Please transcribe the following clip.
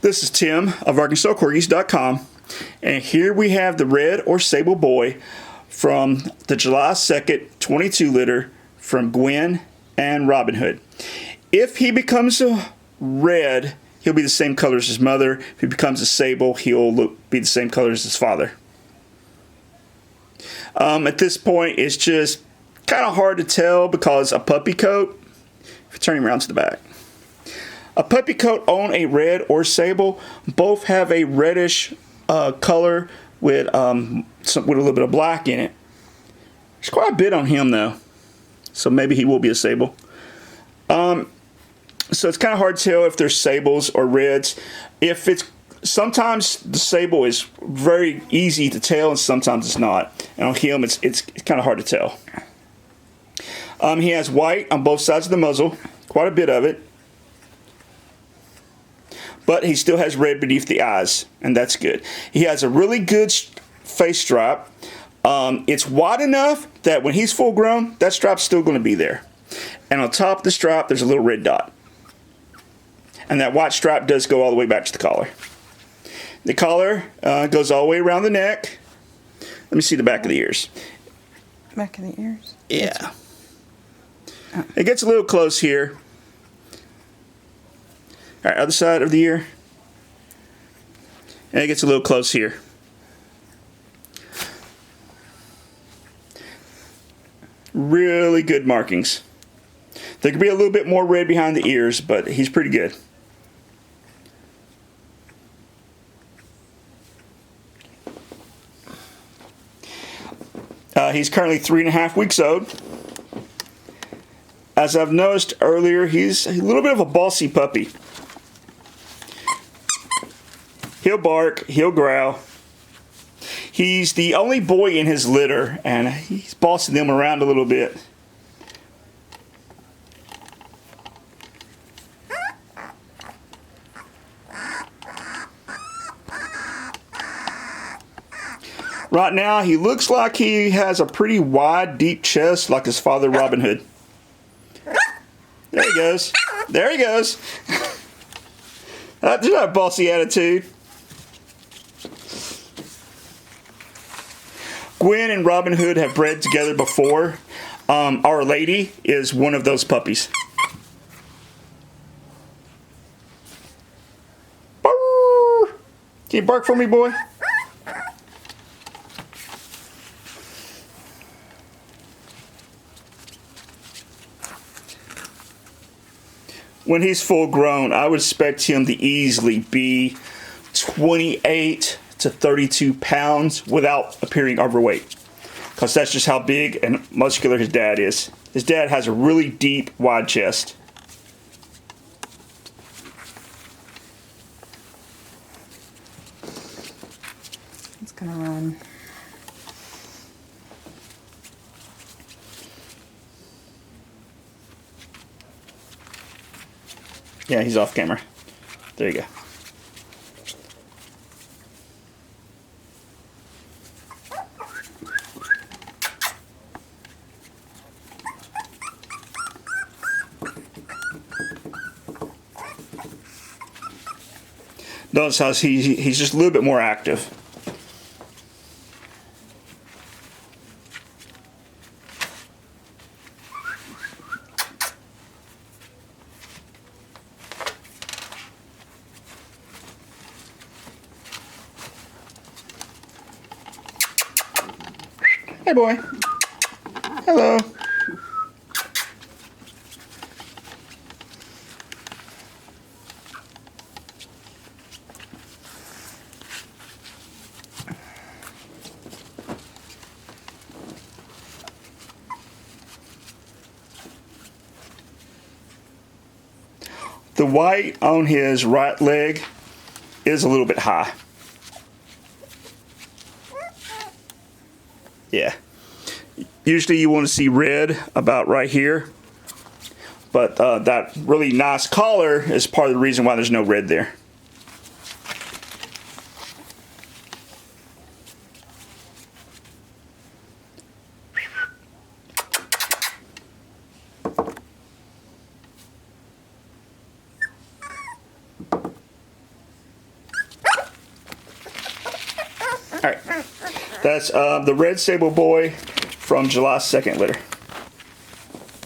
This is Tim of ArkansasCorgis.com, and here we have the red or sable boy from the July 2nd 22 litter from Gwen and Robin Hood. If he becomes a red, he'll be the same color as his mother. If he becomes a sable, he'll be the same color as his father. At this point, it's just kind of hard to tell because a puppy coat, if you turn him around to the back, a puppy coat on a red or sable both have a reddish color with a little bit of black in it. There's quite a bit on him though, so maybe he will be a sable. So it's kind of hard to tell if they're sables or reds. Sometimes the sable is very easy to tell and sometimes it's not. And on him it's kind of hard to tell. He has white on both sides of the muzzle, quite a bit of it. But he still has red beneath the eyes, and that's good. He has a really good face stripe. It's wide enough that when he's full grown, that stripe's still going to be there. And on top of the stripe, there's a little red dot. And that white stripe does go all the way back to the collar. The collar goes all the way around the neck. Let me see the back of the ears. Back of the ears? Yeah. It gets a little close here. All right, other side of the ear. And it gets a little close here. Really good markings. There could be a little bit more red behind the ears, but he's pretty good. He's currently 3.5 weeks old. As I've noticed earlier, he's a little bit of a bossy puppy. He'll bark, he'll growl. He's the only boy in his litter, and he's bossing them around a little bit. Right now, he looks like he has a pretty wide, deep chest like his father, Robin Hood. There he goes. There he goes. There's not a bossy attitude. Gwen and Robin Hood have bred together before. Our Lady is one of those puppies. Can you bark for me, boy? When he's full grown, I would expect him to easily be 28 to 32 pounds without appearing overweight. Because that's just how big and muscular his dad is. His dad has a really deep, wide chest. It's gonna run. Yeah, he's off camera. There you go. Notice how he's just a little bit more active. Hey, boy. Hello. The white on his right leg is a little bit high. Yeah. Usually you want to see red about right here. But that really nice collar is part of the reason why there's no red there. All right. That's the red sable boy from July 2nd litter.